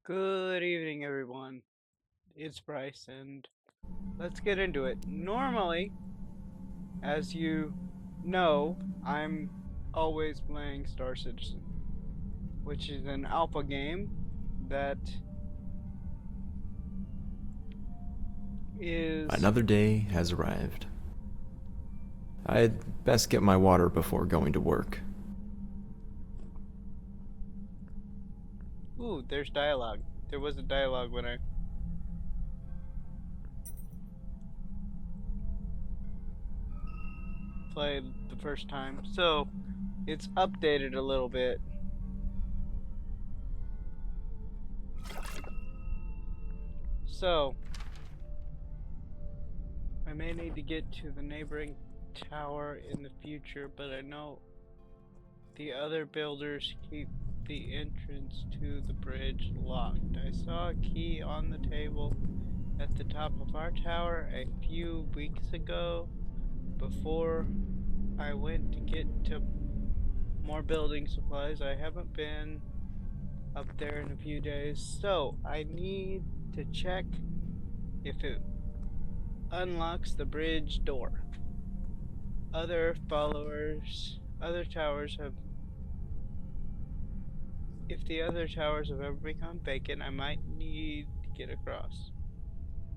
Good evening, everyone. It's Bryce, and let's get into it. Normally, as you know, I'm always playing Star Citizen, which is an alpha game that is. Another day has arrived. I'd best get my water before going to work. Ooh, there's dialogue. There was a dialogue when I played the first time, so it's updated a little bit. So, I may need to get to the neighboring tower in the future, but I know the other builders keep the entrance to the bridge locked. I saw a key on the table at the top of our tower a few weeks ago before I went to get to more building supplies. I haven't been up there in a few days, so I need to check if it unlocks the bridge door. Other towers have If the other towers have ever become vacant, I might need to get across.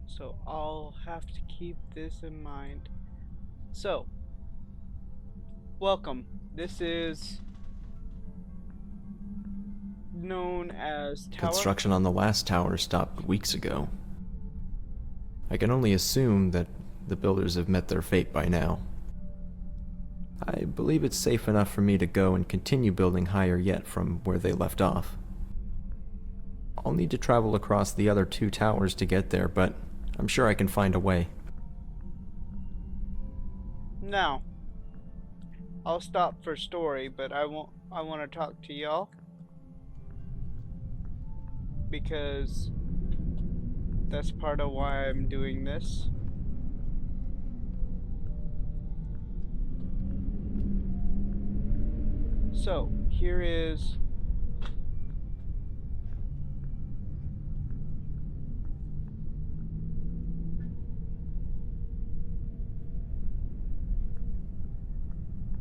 So I'll have to keep this in mind. So, welcome. This is known as Tower. Construction on the last tower stopped weeks ago. I can only assume that the builders have met their fate by now. I believe it's safe enough for me to go and continue building higher yet from where they left off. I'll need to travel across the other two towers to get there, but I'm sure I can find a way. Now, I'll stop for story, but I want to talk to y'all because that's part of why I'm doing this. So, here is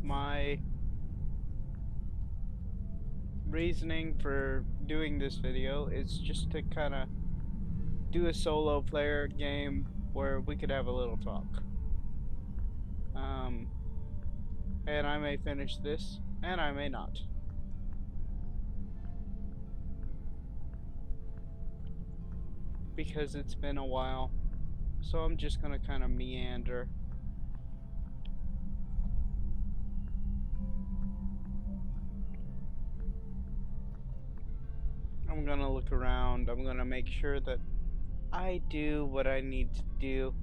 my reasoning for doing this video. Is just to kind of do a solo player game where we could have a little talk. And I may finish this, and I may not. Because it's been a while. So I'm just gonna kind of meander. I'm gonna look around. I'm gonna make sure that I do what I need to do.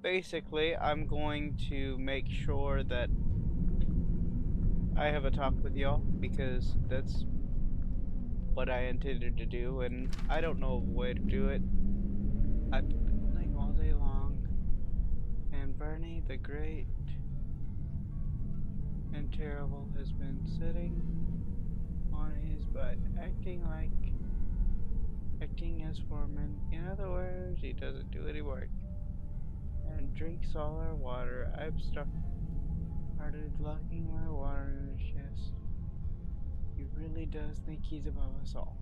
Basically, I'm going to make sure that I have a talk with y'all because that's what I intended to do, and I don't know a way to do it. I've been building all day long, and Bernie the Great and Terrible has been sitting on his butt, acting as foreman. In other words, he doesn't do any work and drinks all our water. I've started locking my water in his chest. He really does think he's above us all.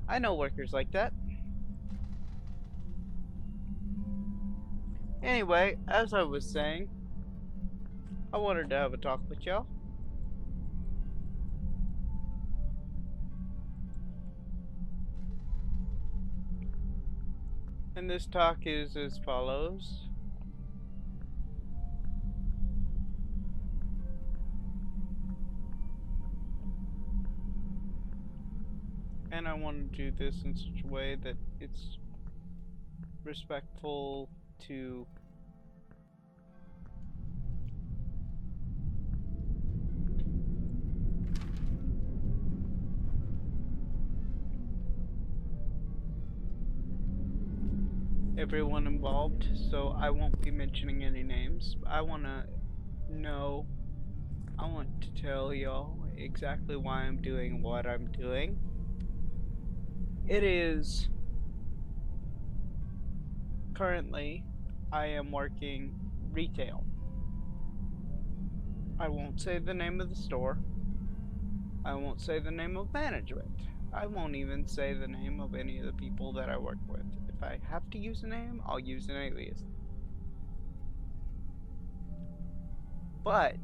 I know workers like that. Anyway, as I was saying, I wanted to have a talk with y'all. And this talk is as follows. And I want to do this in such a way that it's respectful to everyone involved, so I won't be mentioning any names. I want to tell y'all exactly why I'm doing what I'm doing. It is currently I am working retail. I won't say the name of the store. I won't say the name of management. I won't even say the name of any of the people that I work with. If I have to use a name, I'll use an alias. But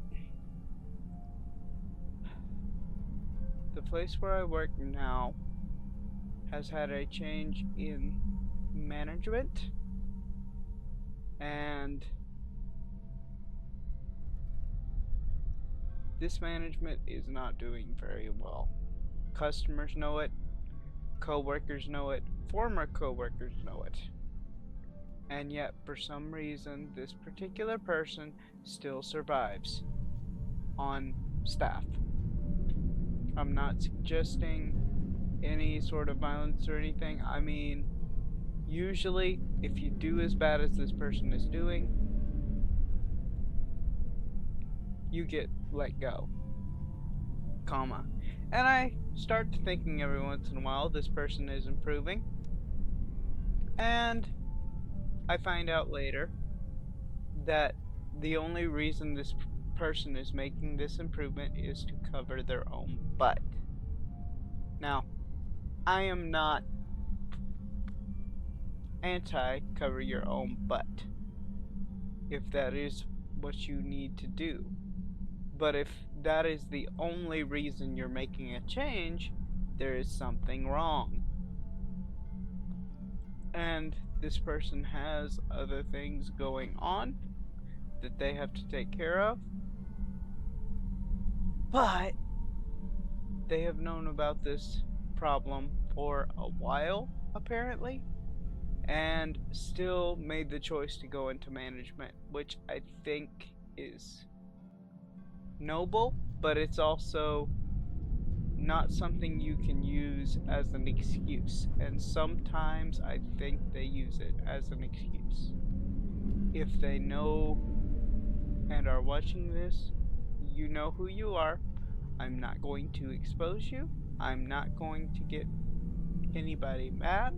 the place where I work now has had a change in management, and this management is not doing very well. Customers know it, co-workers know it, former co-workers know it. And yet, for some reason, this particular person still survives on staff. I'm not suggesting any sort of violence or anything. I mean, usually, if you do as bad as this person is doing, you get let go, comma. And I start thinking every once in a while this person is improving, and I find out later that the only reason this person is making this improvement is to cover their own butt. Now, I am not anti-cover your own butt, if that is what you need to do. But if that is the only reason you're making a change, there is something wrong. And this person has other things going on that they have to take care of. But they have known about this problem for a while, apparently, and still made the choice to go into management, which I think is noble, but it's also not something you can use as an excuse. And sometimes I think they use it as an excuse. If they know and are watching this, you know who you are. I'm not going to expose you. I'm not going to get anybody mad.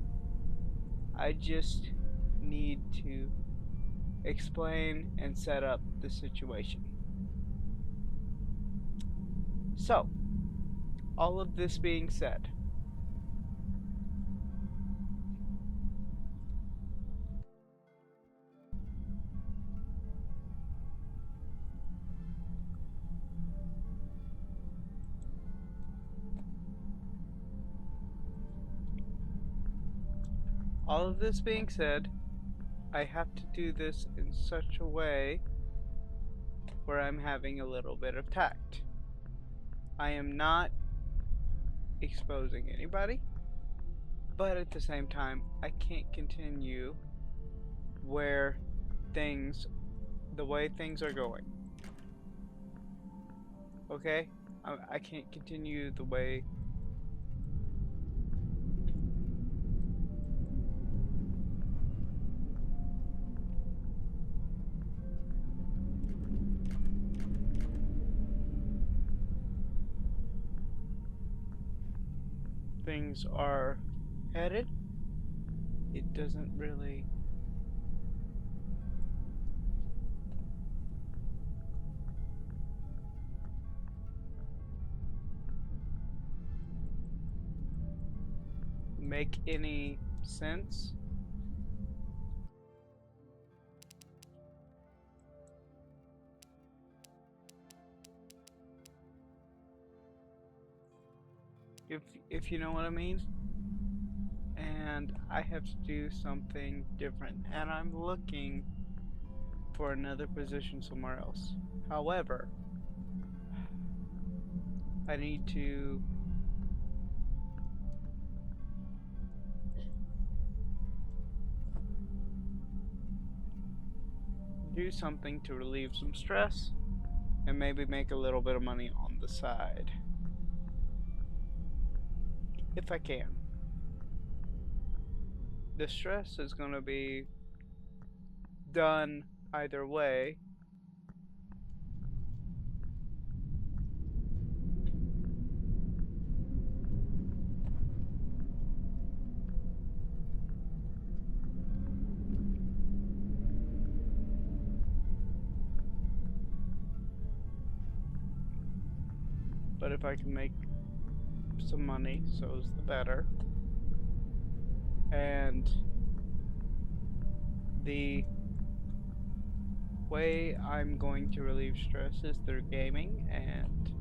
I just need to explain and set up the situation. So, all of this being said, I have to do this in such a way where I'm having a little bit of tact. I am not exposing anybody, but at the same time, I can't continue the way things are going. Okay? I can't continue the way things are headed. It doesn't really make any sense. If you know what I mean. And I have to do something different, and I'm looking for another position somewhere else. However, I need to do something to relieve some stress and maybe make a little bit of money on the side. If I can. The stress is going to be done either way. But if I can make some money, so's the better. And the way I'm going to relieve stress is through gaming, and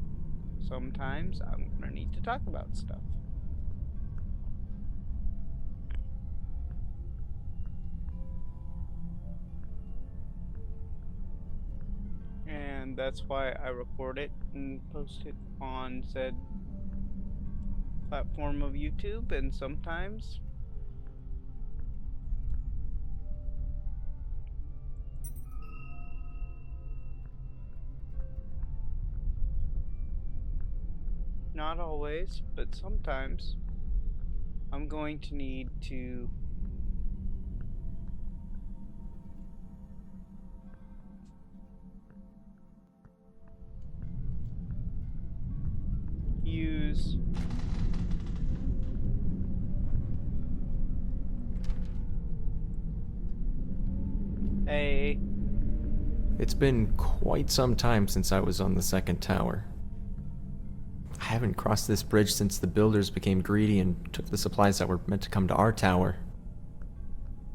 sometimes I'm gonna need to talk about stuff. And that's why I record it and post it on said platform of YouTube, and sometimes not always, but sometimes I'm going to need to use a It's been quite some time since I was on the second tower. I haven't crossed this bridge since the builders became greedy and took the supplies that were meant to come to our tower.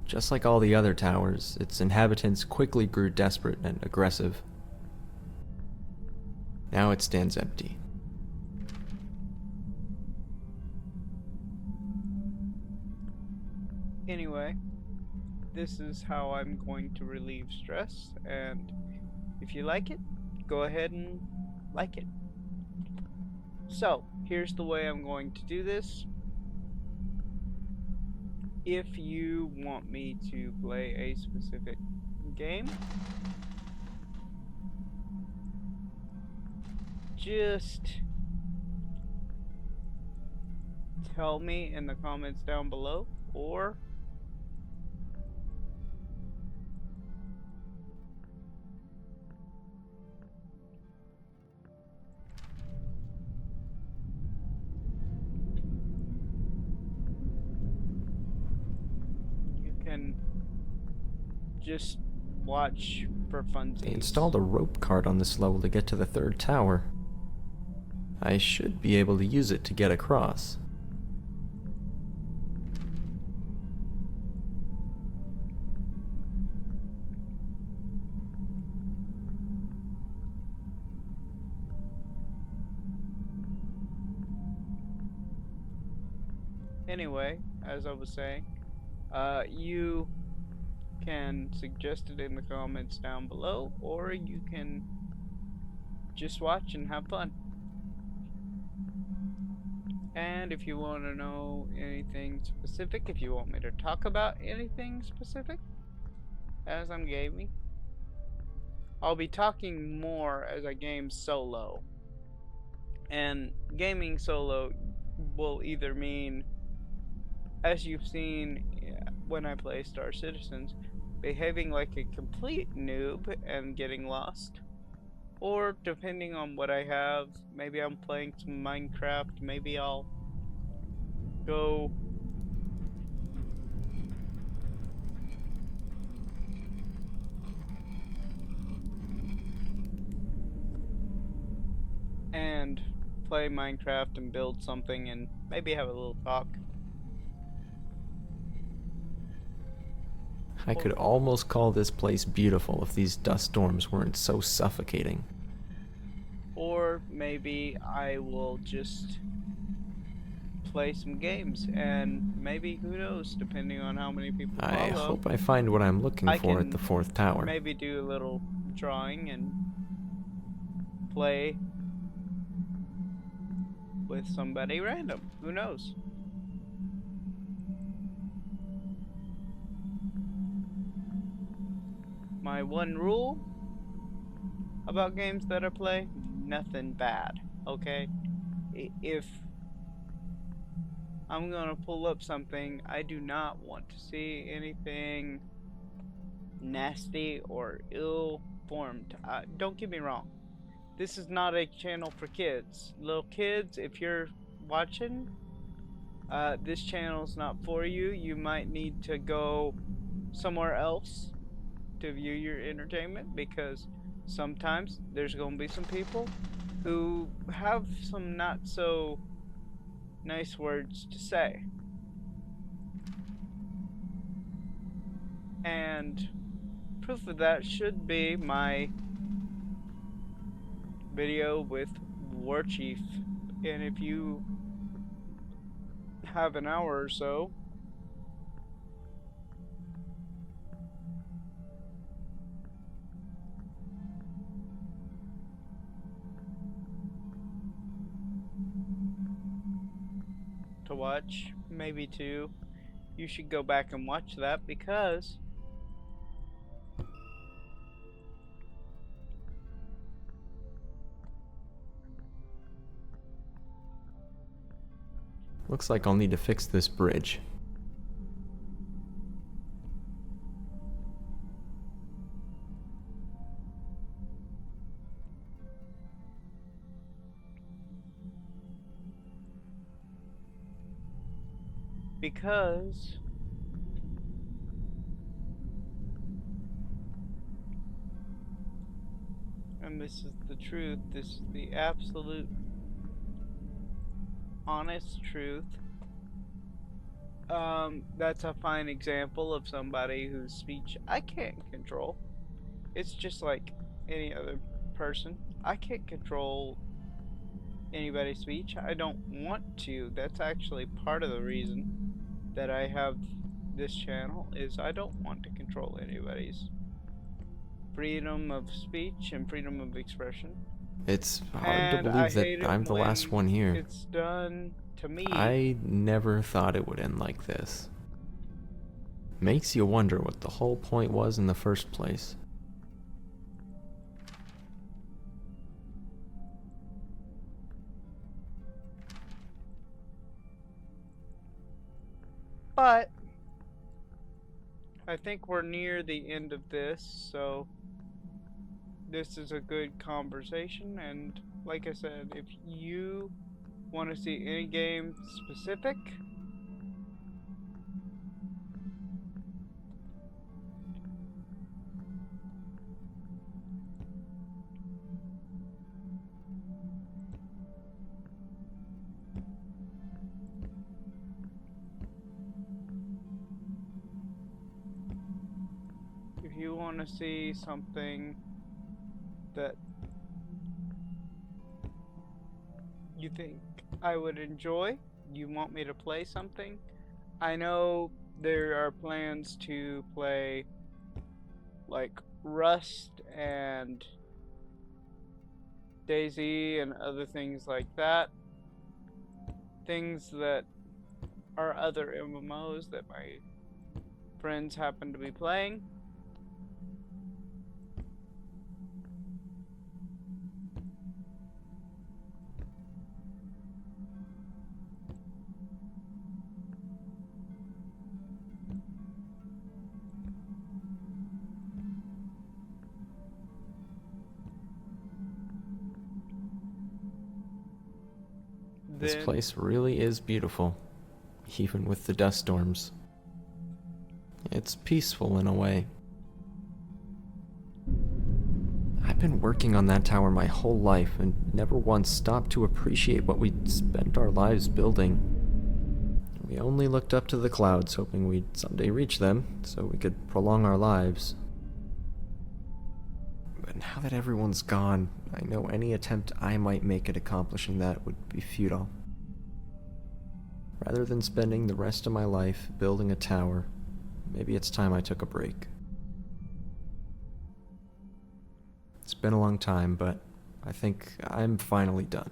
Just like all the other towers, its inhabitants quickly grew desperate and aggressive. Now it stands empty. Anyway, this is how I'm going to relieve stress, and if you like it, go ahead and like it. So, here's the way I'm going to do this. If you want me to play a specific game, just tell me in the comments down below, or you can just watch for funsies. They installed a rope cart on this level to get to the third tower. I should be able to use it to get across. Anyway, as I was saying, you can suggest it in the comments down below, or you can just watch and have fun. And if you want to know anything specific, if you want me to talk about anything specific, as I'm gaming, I'll be talking more as I game solo. And gaming solo will either mean, as you've seen when I play Star Citizens, behaving like a complete noob and getting lost. Or depending on what I have, maybe I'm playing some Minecraft, maybe I'll go and play Minecraft and build something and maybe have a little talk. I could almost call this place beautiful if these dust storms weren't so suffocating. Or maybe I will just play some games, and maybe, who knows, depending on how many people follow. I hope I find what I'm looking for at the fourth tower. Maybe do a little drawing and play with somebody random. Who knows? My one rule about games that I play, nothing bad, okay? If I'm gonna pull up something, I do not want to see anything nasty or ill-formed. Don't get me wrong. This is not a channel for kids. Little kids, if you're watching, this channel's not for you. You might need to go somewhere else to view your entertainment, because sometimes there's going to be some people who have some not so nice words to say. And proof of that should be my video with War Chief. And if you have an hour or so, to watch, maybe two, you should go back and watch that, because Looks like I'll need to fix this bridge. because and this is the truth, this is the absolute honest truth. That's a fine example of somebody whose speech I can't control. It's just like any other person. I can't control anybody's speech. I don't want to. That's actually part of the reason that I have this channel, is I don't want to control anybody's freedom of speech and freedom of expression. It's hard And to I believe hate that it I'm the last when one here. it's done to me. I never thought it would end like this. Makes you wonder what the whole point was in the first place. But I think we're near the end of this, so this is a good conversation. And like I said, if you want to see any game specific, if you want to see something that you think I would enjoy, you want me to play something, I know there are plans to play like Rust and DayZ and other things like that. Things that are other MMOs that my friends happen to be playing. This place really is beautiful, even with the dust storms. It's peaceful in a way. I've been working on that tower my whole life and never once stopped to appreciate what we'd spent our lives building. We only looked up to the clouds, hoping we'd someday reach them so we could prolong our lives. But now that everyone's gone, I know any attempt I might make at accomplishing that would be futile. Rather than spending the rest of my life building a tower, maybe it's time I took a break. It's been a long time, but I think I'm finally done.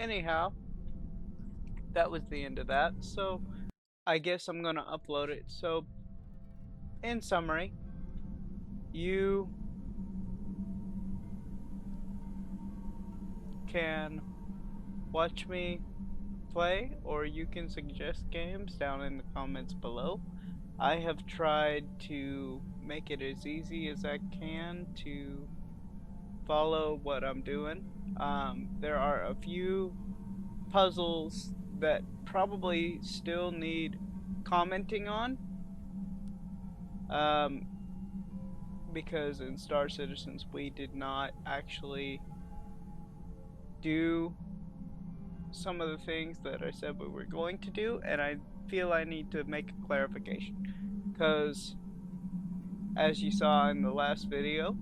anyhow, that was the end of that. So I guess I'm gonna upload it. So in summary, you can watch me play, or you can suggest games down in the comments below. I have tried to make it as easy as I can to follow what I'm doing. There are a few puzzles that probably still need commenting on, because in Star Citizens we did not actually do some of the things that I said we were going to do, and I feel I need to make a clarification, because as you saw in the last video,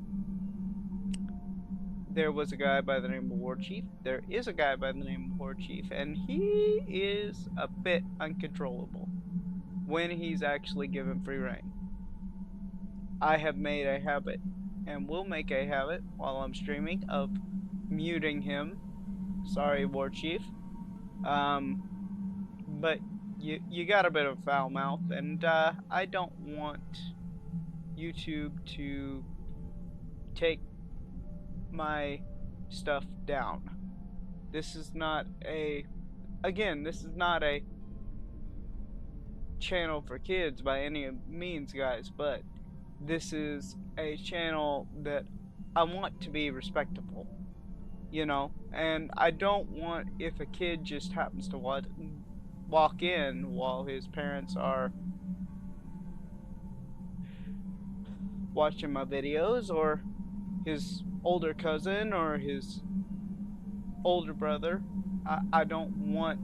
there was a guy by the name of War Chief. There is a guy by the name of War Chief, and he is a bit uncontrollable when he's actually given free reign. I have made a habit, and will make a habit while I'm streaming, of muting him. Sorry, War Chief. But you got a bit of foul mouth, and I don't want YouTube to take my stuff down. This is not a, again, this is not a channel for kids by any means, guys, but this is a channel that I want to be respectable, you know, and I don't want, if a kid just happens to walk in while his parents are watching my videos, or his older cousin or his older brother, I don't want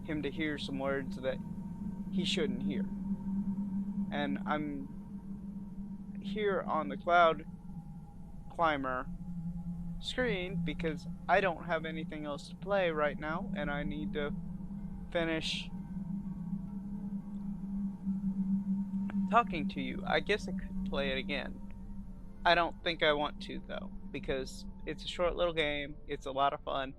him to hear some words that he shouldn't hear. And I'm here on the Cloud Climber screen because I don't have anything else to play right now, and I need to finish talking to you. I guess I could play it again. I don't think I want to, though, because it's a short little game. It's a lot of fun.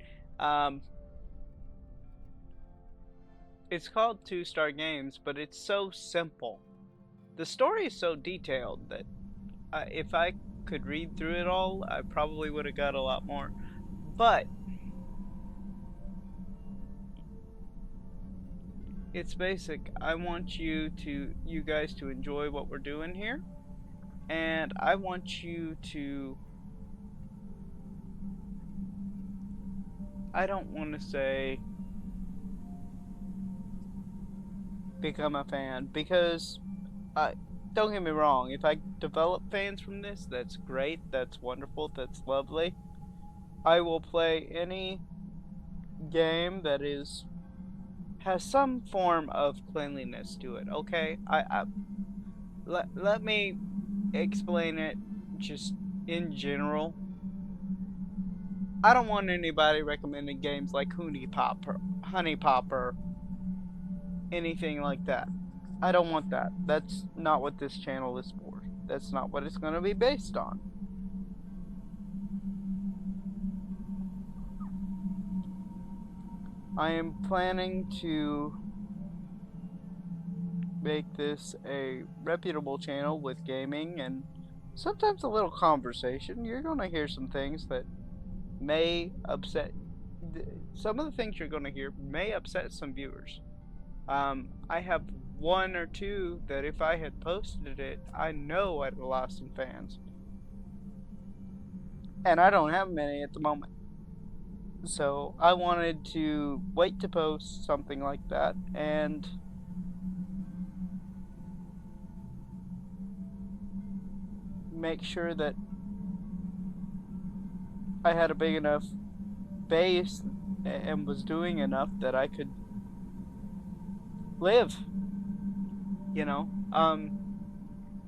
It's called 2-Star Games, but it's so simple. The story is so detailed that if I could read through it all, I probably would have got a lot more. But it's basic. I want you guys to enjoy what we're doing here, and I want you to, I don't want to say become a fan, because don't get me wrong, if I develop fans from this, that's great, that's wonderful, that's lovely. I will play any game that has some form of cleanliness to it, okay? Let me explain it just in general. I don't want anybody recommending games like Honey Pop or anything like that. I don't want that. That's not what this channel is for. That's not what it's going to be based on. I am planning to make this a reputable channel with gaming and sometimes a little conversation. You're going to hear some things that may upset, some of the things you're going to hear may upset some viewers. I have one or two that if I had posted it, I know I'd have lost some fans. And I don't have many at the moment. So I wanted to wait to post something like that and make sure that I had a big enough base and was doing enough that I could live, you know.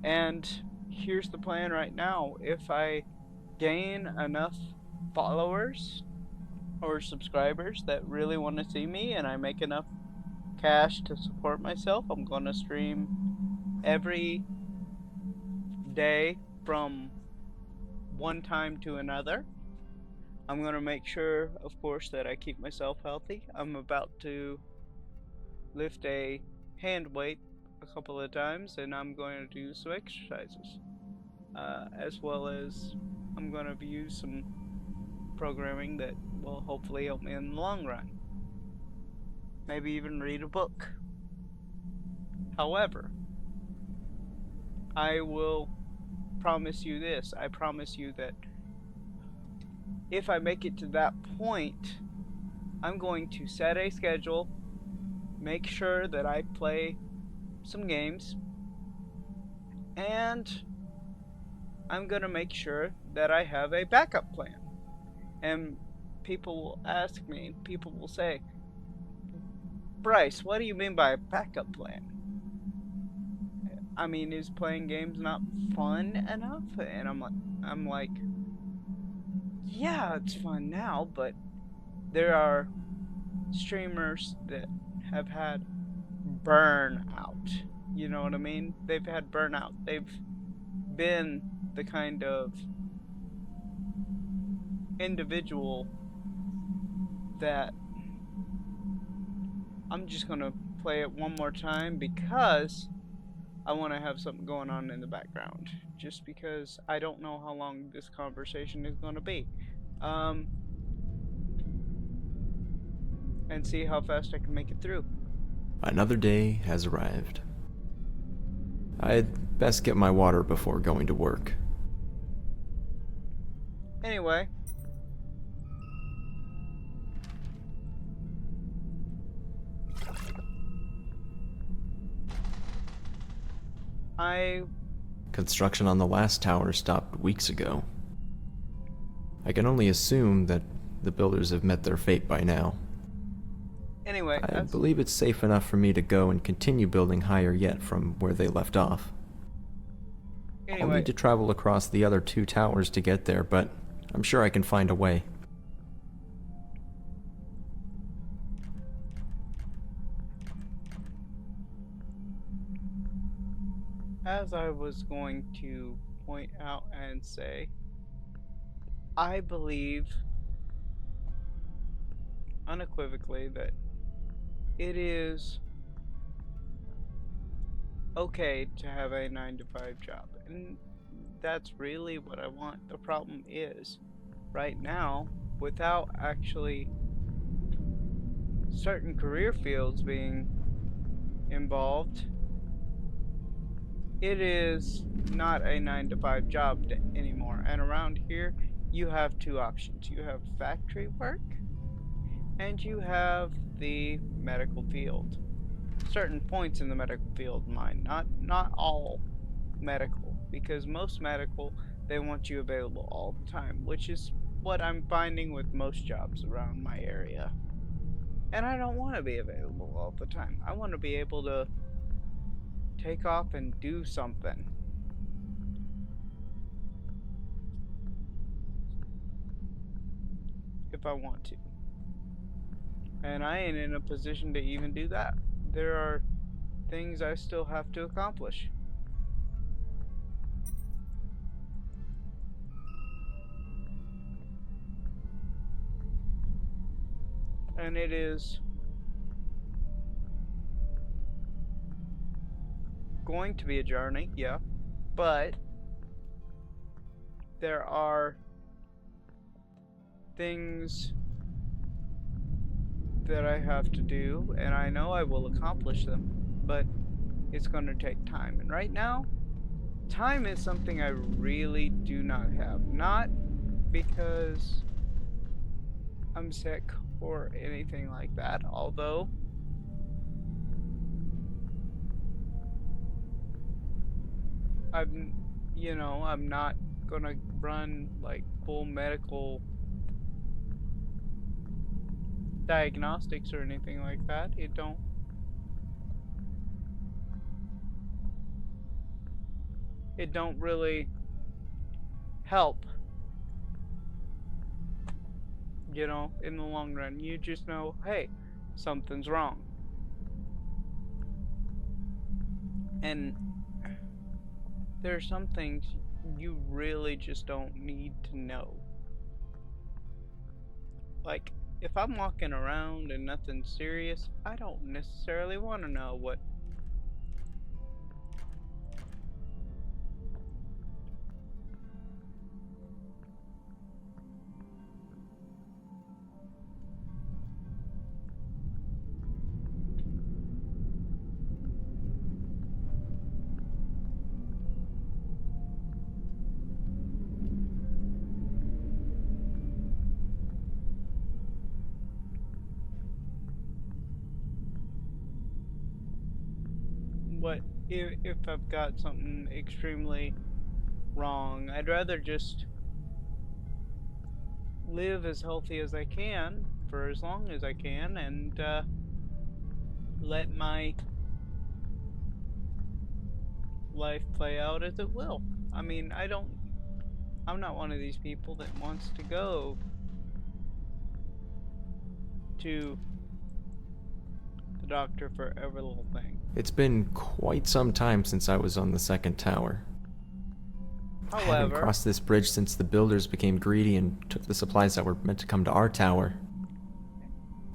And here's the plan right now. If I gain enough followers or subscribers that really want to see me and I make enough cash to support myself, I'm going to stream every day from one time to another. I'm gonna make sure, of course, that I keep myself healthy. I'm about to lift a hand weight a couple of times, and I'm going to do some exercises. As well as I'm going to use some programming that will hopefully help me in the long run. Maybe even read a book. However, I will promise you this. I promise you that if I make it to that point, I'm going to set a schedule, make sure that I play some games, and I'm going to make sure that I have a backup plan. And people will ask me, people will say, Bryce, what do you mean by a backup plan? I mean, is playing games not fun enough? And I'm like, yeah, it's fun now, but there are streamers that have had burnout. You know what I mean? They've had burnout. They've been the kind of individual that I'm just gonna play it one more time because I want to have something going on in the background. Just because I don't know how long this conversation is gonna be. And see how fast I can make it through. Another day has arrived. I'd best get my water before going to work. Anyway. Construction on the last tower stopped weeks ago. I can only assume that the builders have met their fate by now. Anyway, I believe it's safe enough for me to go and continue building higher yet from where they left off. I'll need to travel across the other 2 towers to get there, but I'm sure I can find a way. As I was going to point out and say, I believe unequivocally that it is okay to have a 9-to-5 job, and that's really what I want. The problem is, right now, without actually certain career fields being involved, it is not a 9-to-5 job anymore. And around here, you have 2 options. You have factory work, and you have the medical field. Certain points in the medical field, not all medical, because most medical, they want you available all the time, which is what I'm finding with most jobs around my area. And I don't want to be available all the time. I want to be able to take off and do something. If I want to. And I ain't in a position to even do that. There are things I still have to accomplish. And it is going to be a journey, yeah, but there are things that I have to do, and I know I will accomplish them, but it's going to take time. And right now, time is something I really do not have. Not because I'm sick or anything like that, although I'm not gonna run like full medical diagnostics or anything like that. It don't really help, in the long run. You just know, hey, something's wrong. And there are some things you really just don't need to know. Like, if I'm walking around and nothing serious, I don't necessarily want to know what. What if I've got something extremely wrong. I'd rather just live as healthy as I can for as long as I can and let my life play out as it will. I mean, I'm not one of these people that wants to go to the doctor for every little thing. It's been quite some time since I was on the second tower. I haven't However, crossed this bridge since the builders became greedy and took the supplies that were meant to come to our tower.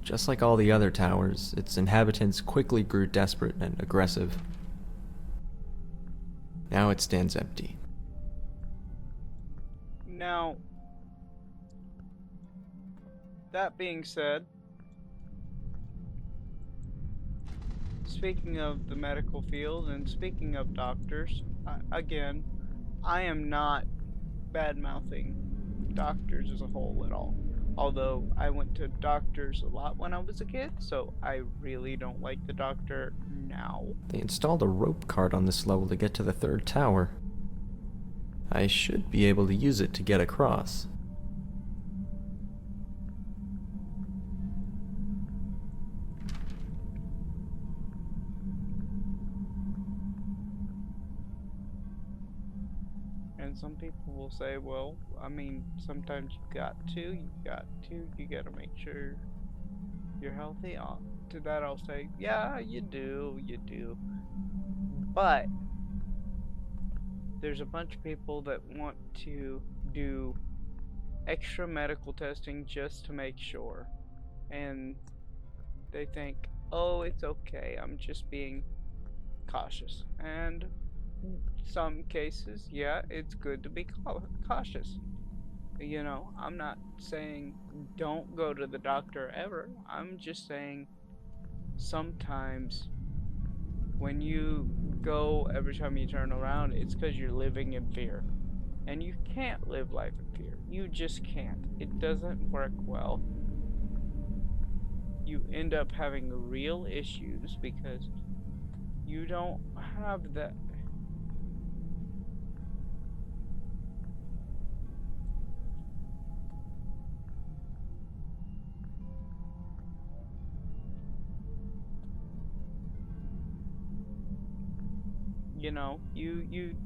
Just like all the other towers, its inhabitants quickly grew desperate and aggressive. Now it stands empty. now, that being said, speaking of the medical field and speaking of doctors, again, I am not bad-mouthing doctors as a whole at all. Although I went to doctors a lot when I was a kid, so I really don't like the doctor now. They installed a rope cart on this level to get to the third tower. I should be able to use it to get across. And some people will say, well, I mean, sometimes you got to make sure you're healthy. To that I'll say, yeah, you do. But there's a bunch of people that want to do extra medical testing just to make sure. And they think, oh, it's okay, I'm just being cautious. And some cases, yeah, it's good to be cautious. You know, I'm not saying don't go to the doctor ever. I'm just saying sometimes when you go every time you turn around, it's because you're living in fear. And you can't live life in fear. You just can't. It doesn't work well. You end up having real issues because you don't have that. You know, you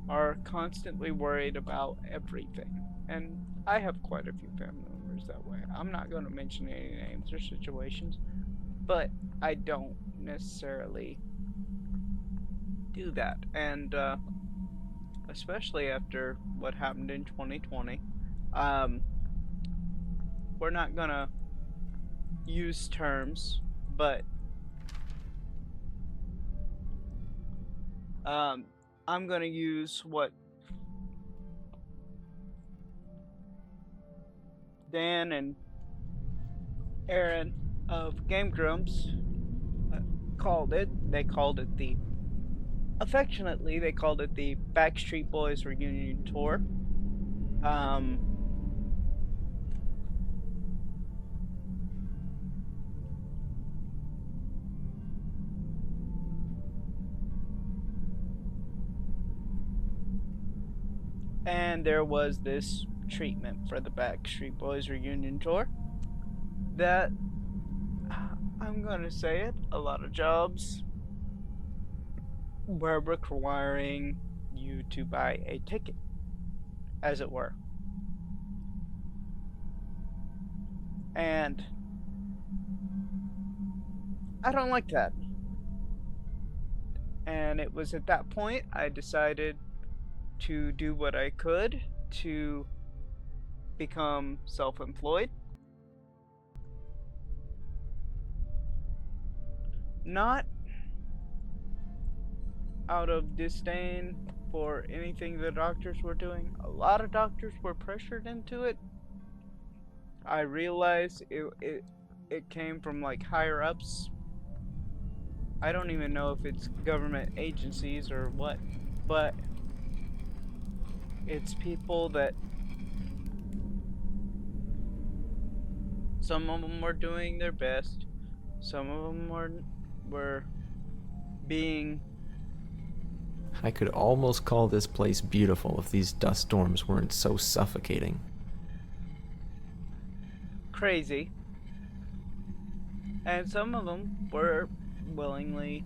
are constantly worried about everything. And I have quite a few family members that way. I'm not going to mention any names or situations, but I don't necessarily do that. And especially after what happened in 2020, we're not going to use terms, but I'm going to use what Dan and Aaron of Game Grumps called it. They called it affectionately, they called it the Backstreet Boys reunion tour. And there was this treatment for the Backstreet Boys reunion tour that, I'm gonna say it, a lot of jobs were requiring you to buy a ticket, as it were. And I don't like that. And it was at that point I decided to do what I could to become self-employed. Not out of disdain for anything the doctors were doing. A lot of doctors were pressured into it. I realized it came from like higher ups. I don't even know if it's government agencies or what, but it's people that some of them were doing their best, some of them were being. I could almost call this place beautiful if these dust storms weren't so suffocating. Crazy, and some of them were willingly.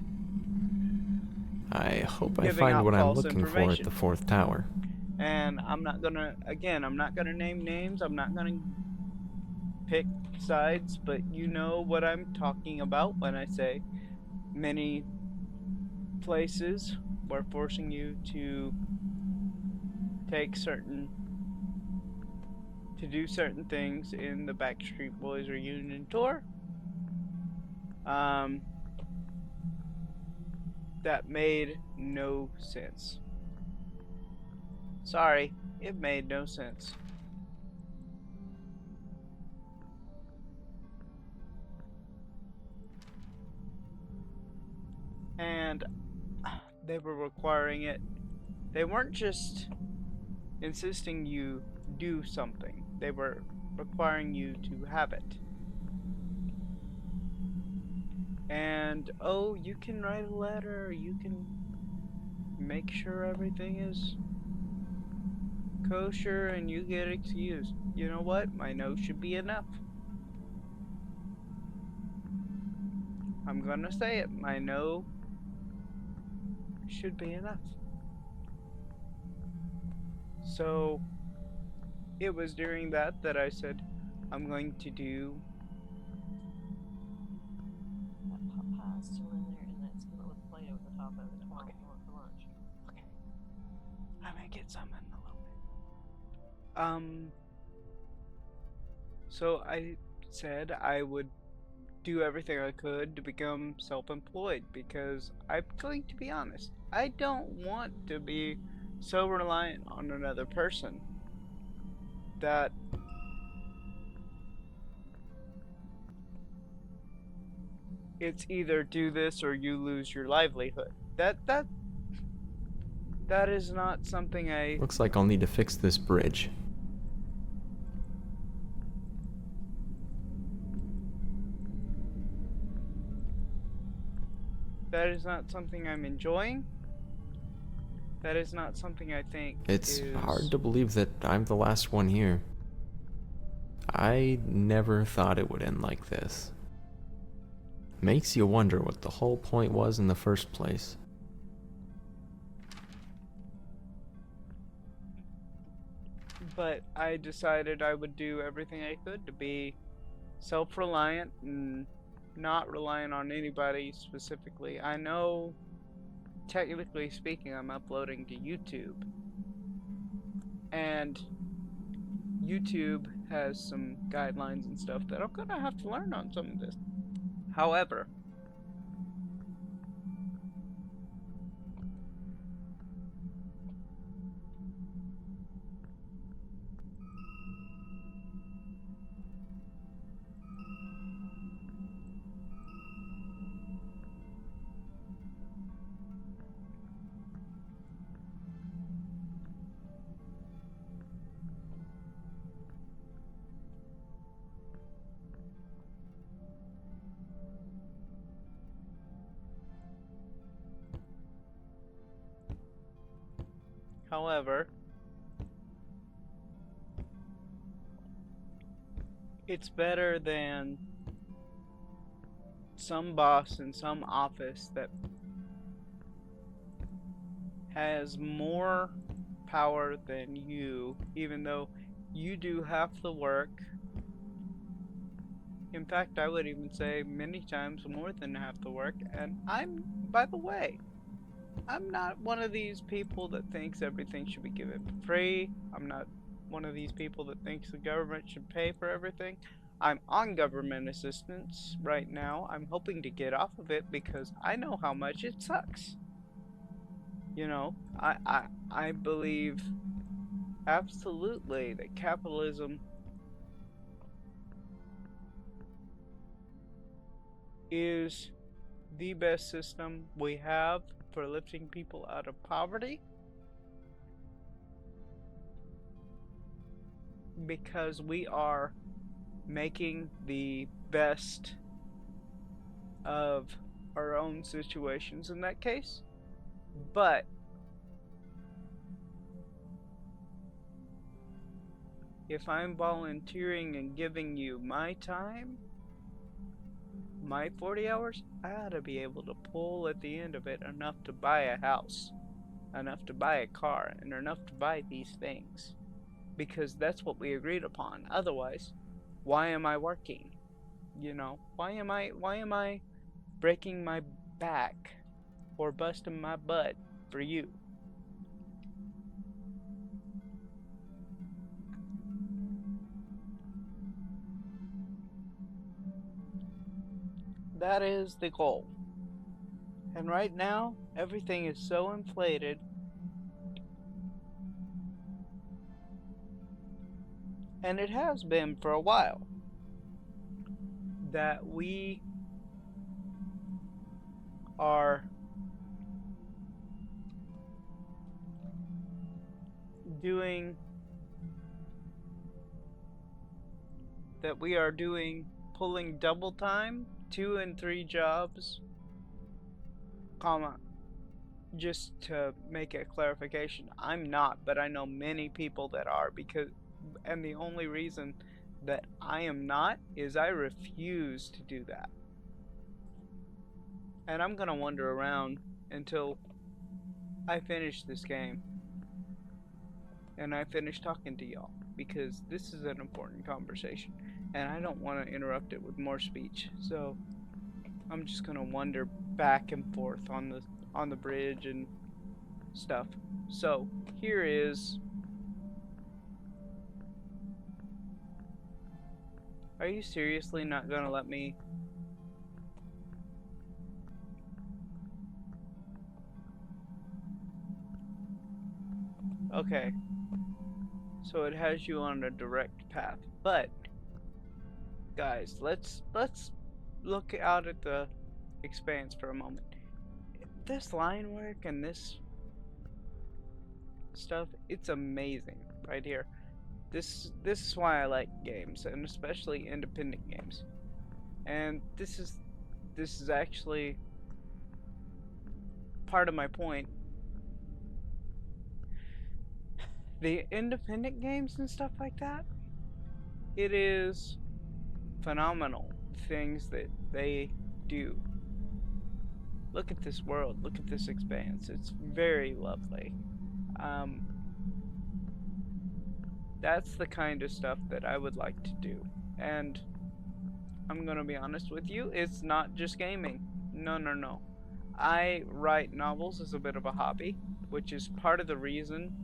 I hope I Giving find out what I'm false looking for at information. the fourth tower. And I'm not gonna name names, I'm not gonna pick sides, but you know what I'm talking about when I say many places were forcing you to do certain things in the Backstreet Boys reunion tour. That made no sense. Sorry, it made no sense. And they were requiring it. They weren't just insisting you do something, they were requiring you to have it. And oh, you can write a letter, you can make sure everything is kosher and you get excused. You know what? My no should be enough. I'm gonna say it. My no should be enough. So it was during that I said, I'm going to do. That pie is still in there, and that skillet with the plate over the top of it. Tomorrow if you want for lunch. Okay. I'm gonna get some in a little bit. So I said I would do everything I could to become self-employed because I'm going to be honest. I don't want to be so reliant on another person that it's either do this or you lose your livelihood. That is not something I. Looks like I'll need to fix this bridge. That is not something I'm enjoying. That is not something I think It's is... hard to believe that I'm the last one here. I never thought it would end like this. Makes you wonder what the whole point was in the first place. But I decided I would do everything I could to be self-reliant and not reliant on anybody specifically. I know, technically speaking, I'm uploading to YouTube. And YouTube has some guidelines and stuff that I'm gonna have to learn on some of this. However, it's better than some boss in some office that has more power than you, even though you do half the work. In fact, I would even say many times more than half the work, and I'm, by the way, I'm not one of these people that thinks everything should be given for free. I'm not one of these people that thinks the government should pay for everything. I'm on government assistance right now. I'm hoping to get off of it because I know how much it sucks. You know, I believe absolutely that capitalism is the best system we have for lifting people out of poverty, because we are making the best of our own situations in that case. But if I'm volunteering and giving you my time, my 40 hours, I ought to be able to pull at the end of it enough to buy a house, enough to buy a car, and enough to buy these things. Because that's what we agreed upon. Otherwise, why am I working? You know, why am I breaking my back or busting my butt for you? That is the goal. And right now, everything is so inflated. And it has been for a while, that we are pulling double time, 2 and 3 jobs, comma, just to make a clarification, I'm not, but I know many people that are, and the only reason that I am not is I refuse to do that. And I'm gonna wander around until I finish this game and I finish talking to y'all, because this is an important conversation and I don't want to interrupt it with more speech. So I'm just gonna wander back and forth on the bridge and stuff. So here is. Are you seriously not gonna let me? Okay. So it has you on a direct path. But guys, let's look out at the expanse for a moment. This line work and this stuff, it's amazing right here. This is why I like games, and especially independent games. And this is actually part of my point. The independent games and stuff like that, it is phenomenal things that they do. Look at this world, look at this expanse. It's very lovely. That's the kind of stuff that I would like to do. And I'm gonna be honest with you, it's not just gaming. No. I write novels as a bit of a hobby, which is part of the reason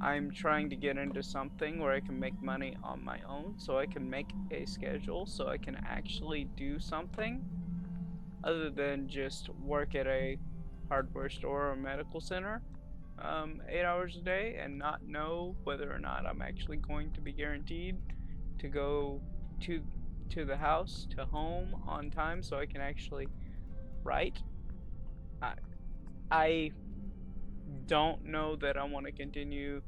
I'm trying to get into something where I can make money on my own, so I can make a schedule, so I can actually do something other than just work at a hardware store or medical center 8 hours a day and not know whether or not I'm actually going to be guaranteed to go to the house, to home on time, so I can actually write. I don't know that I want to continue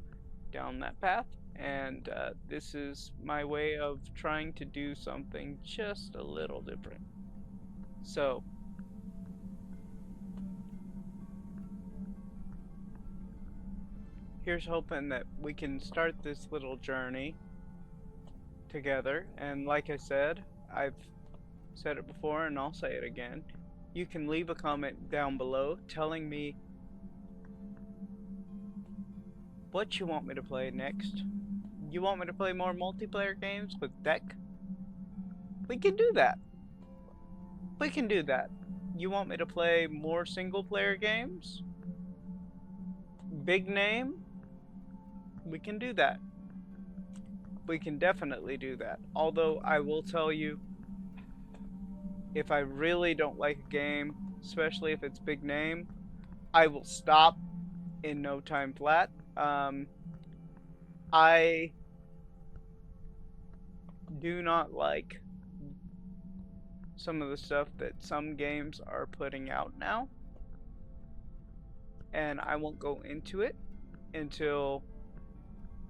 down that path, and this is my way of trying to do something just a little different. So here's hoping that we can start this little journey together. And like I said, I've said it before and I'll say it again. You can leave a comment down below telling me what you want me to play next. You want me to play more multiplayer games with Deck? We can do that. We can do that. You want me to play more single player games? big name, we can do that. We can definitely do that. Although I will tell you, if I really don't like a game, especially if it's big name, I will stop in no time flat. I do not like some of the stuff that some games are putting out now, and I won't go into it until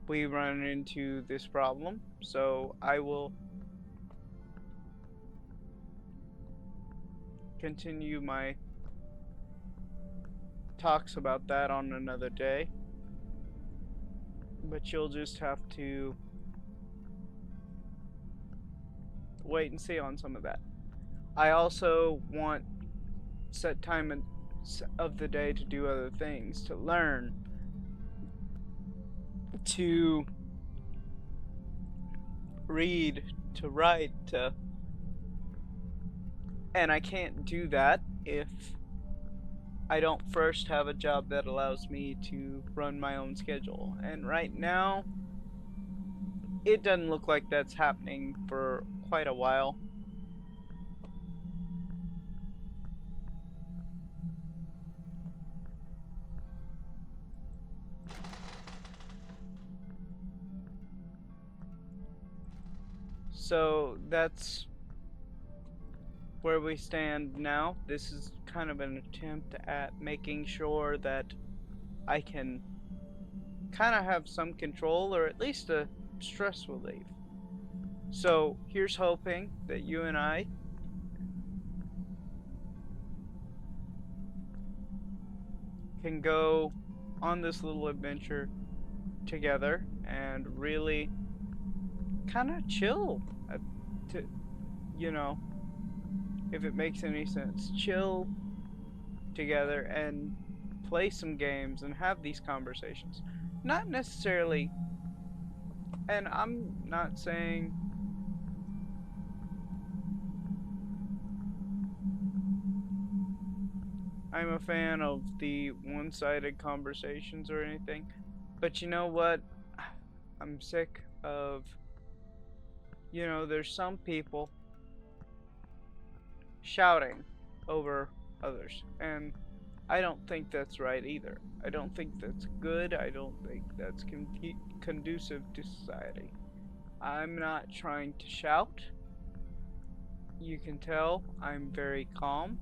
we run into this problem. So I will continue my talks about that on another day, but you'll just have to wait and see on some of that. I also want set time of the day to do other things, to learn, to read, to write, and I can't do that if I don't first have a job that allows me to run my own schedule. And right now, it doesn't look like that's happening for quite a while. So that's where we stand now. This is kind of an attempt at making sure that I can kind of have some control, or at least a stress relief. So here's hoping that you and I can go on this little adventure together and really kind of chill, to, you know, if it makes any sense, chill together and play some games and have these conversations. Not necessarily, and I'm not saying I'm a fan of the one-sided conversations or anything, but you know what? I'm sick of, there's some people shouting over others, and I don't think that's right either. I don't think that's good. I don't think that's conducive to society. I'm not trying to shout. You can tell I'm very calm.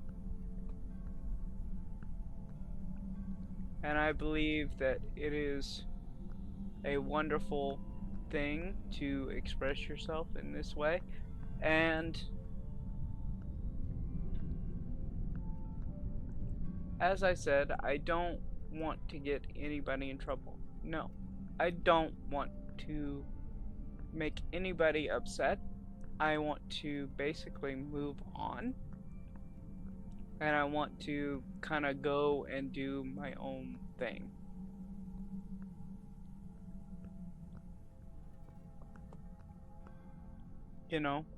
And I believe that it is a wonderful thing to express yourself in this way. And as I said, I don't want to get anybody in trouble. No, I don't want to make anybody upset. I want to basically move on. And I want to kind of go and do my own thing.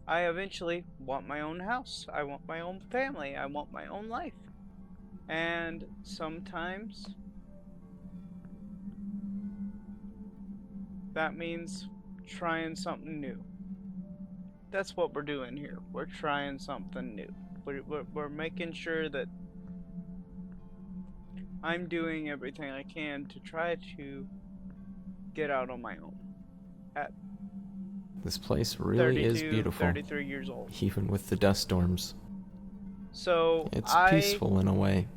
I eventually want my own house. I want my own family. I want my own life. And sometimes that means trying something new. That's what we're doing here. We're trying something new. We're making sure that I'm doing everything I can to try to get out on my own. At This place really is 32, beautiful, 33 years old. even with the dust storms. So It's peaceful in a way.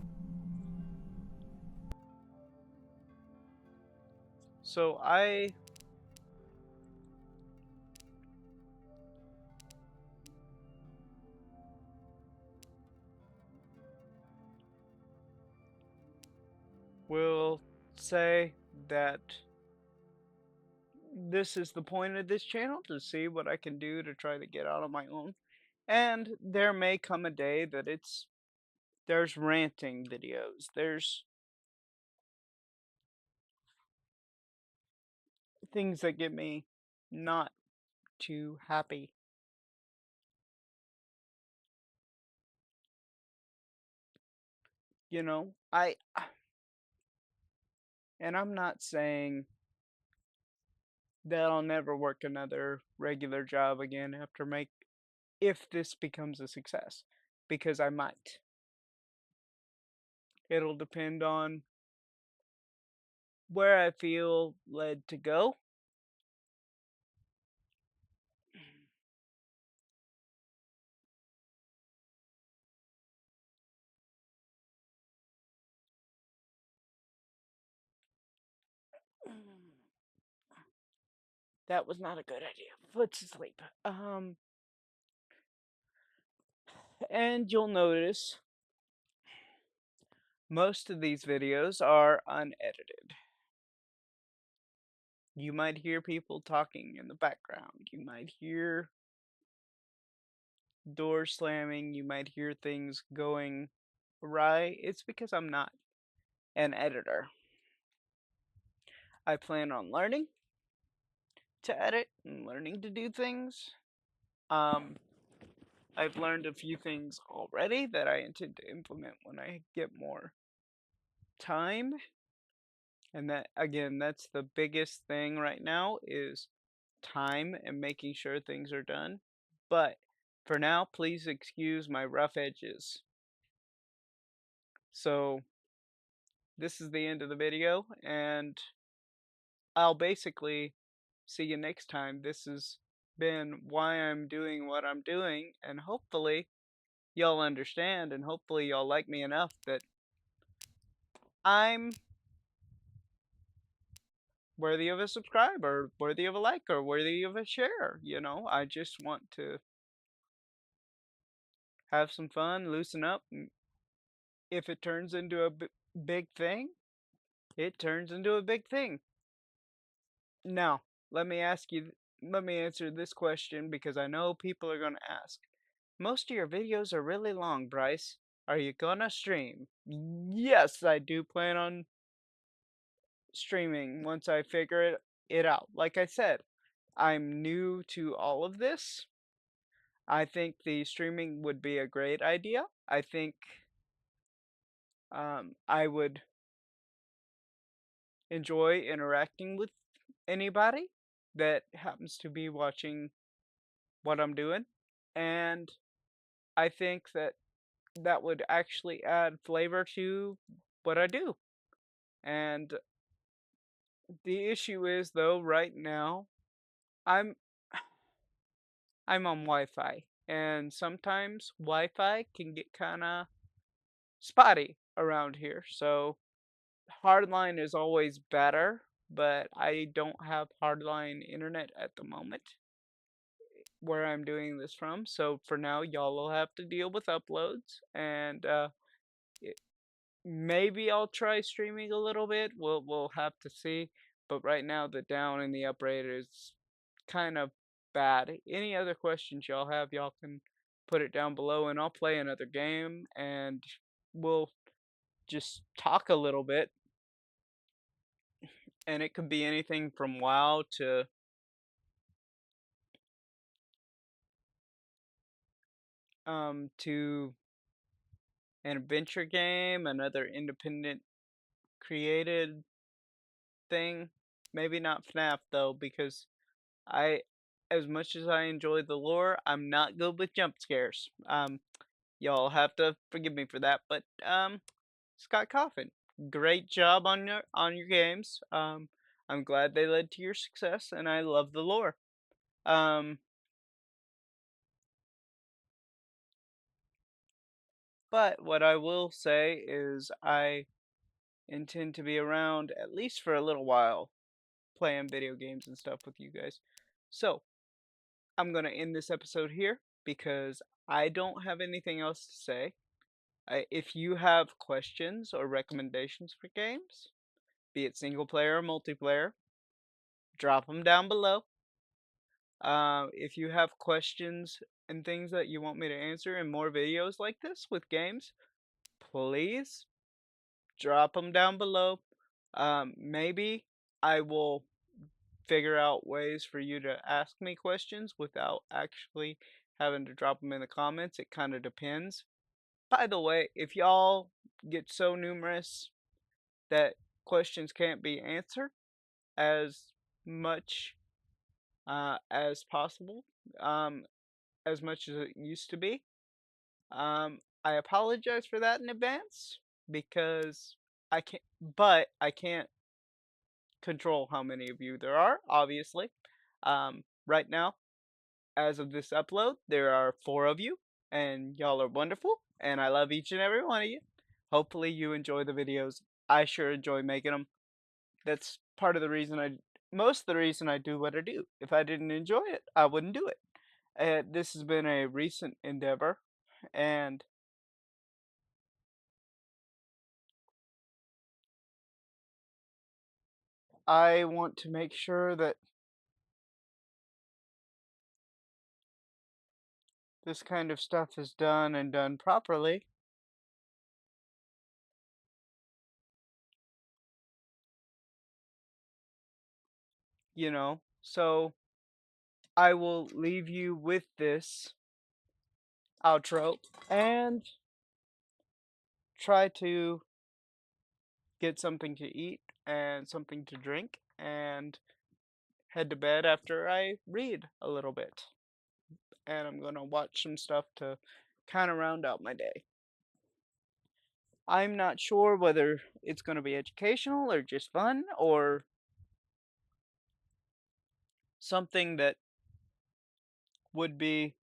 So I will say that this is the point of this channel, to see what I can do to try to get out on my own. And there may come a day that there's ranting videos, there's things that get me not too happy. I And I'm not saying that I'll never work another regular job again if this becomes a success, because I might. It'll depend on where I feel led to go. That was not a good idea. Let's sleep. And you'll notice most of these videos are unedited. You might hear people talking in the background. You might hear doors slamming. You might hear things going awry. It's because I'm not an editor. I plan on learning to edit and learning to do things. I've learned a few things already that I intend to implement when I get more time. And that, again, that's the biggest thing right now is time and making sure things are done. But for now, please excuse my rough edges. So this is the end of the video, and I'll basically see you next time. This has been why I'm doing what I'm doing, and hopefully y'all understand, and hopefully y'all like me enough that I'm worthy of a subscribe, or worthy of a like, or worthy of a share. You know, I just want to have some fun, loosen up, and if it turns into a big thing, it turns into a big thing. Now, let me answer this question, because I know people are going to ask. Most of your videos are really long, Bryce. Are you gonna stream? Yes, I do plan on streaming once I figure it out. Like I said, I'm new to all of this. I think the streaming would be a great idea. I think I would enjoy interacting with anybody that happens to be watching what I'm doing. And I think that that would actually add flavor to what I do. And the issue is, though, right now, I'm I'm on Wi-Fi, and sometimes Wi-Fi can get kind of spotty around here. So hardline is always better, but I don't have hardline internet at the moment where I'm doing this from. So for now, y'all will have to deal with uploads, and maybe I'll try streaming a little bit. We'll have to see. But right now, the down and the up rate is kind of bad. Any other questions y'all have, y'all can put it down below, and I'll play another game, and we'll just talk a little bit. And it could be anything from WoW to an adventure game, another independent created thing. Maybe not FNAF though, because as much as I enjoy the lore, I'm not good with jump scares. Y'all have to forgive me for that. But Scott Coffin, great job on your games. I'm glad they led to your success, and I love the lore. But what I will say is I intend to be around at least for a little while, playing video games and stuff with you guys. So I'm gonna end this episode here because I don't have anything else to say. If you have questions or recommendations for games, be it single player or multiplayer, drop them down below. If you have questions and things that you want me to answer in more videos like this with games, please drop them down below. Maybe I will figure out ways for you to ask me questions without actually having to drop them in the comments. It kind of depends. By the way, if y'all get so numerous that questions can't be answered as much as possible, as much as it used to be. I apologize for that in advance because I can't control how many of you there are, obviously. Right now, as of this upload, there are 4 of you, and y'all are wonderful, and I love each and every one of you. Hopefully you enjoy the videos. I sure enjoy making them. That's part of the reason most of the reason I do what I do. If I didn't enjoy it, I wouldn't do it. This has been a recent endeavor, and I want to make sure that this kind of stuff is done and done properly. You know, so I will leave you with this outro and try to get something to eat and something to drink and head to bed after I read a little bit. And I'm gonna watch some stuff to kind of round out my day. I'm not sure whether it's gonna be educational or just fun or something that would be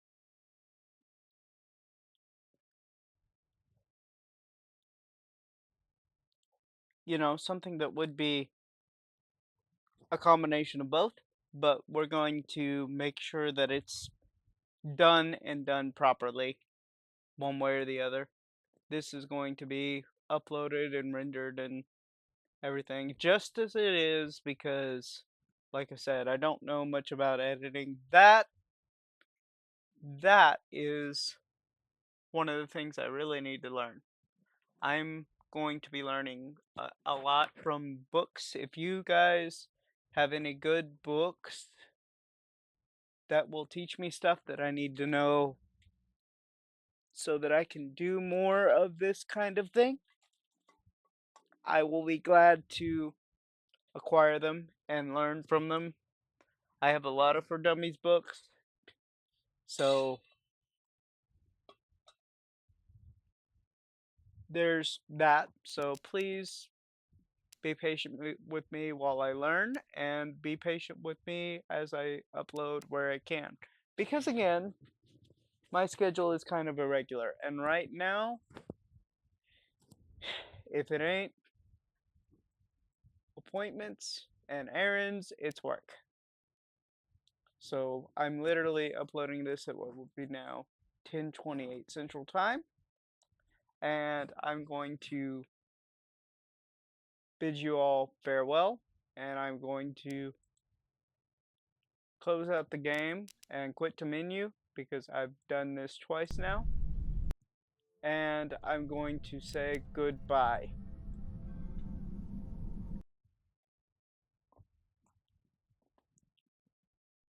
something that would be a combination of both, but we're going to make sure that it's done and done properly, one way or the other. This is going to be uploaded and rendered and everything just as it is because, like I said, I don't know much about editing. That is one of the things I really need to learn. I'm going to be learning a lot from books. If you guys have any good books that will teach me stuff that I need to know so that I can do more of this kind of thing, I will be glad to acquire them and learn from them. I have a lot of For Dummies books, so there's that. So please be patient with me while I learn, and be patient with me as I upload where I can. Because again, my schedule is kind of irregular, and right now, if it ain't appointments and errands, it's work. So I'm literally uploading this at what will be now 10:28 Central Time, and I'm going to bid you all farewell, and I'm going to close out the game and quit to menu because I've done this twice now, and I'm going to say goodbye.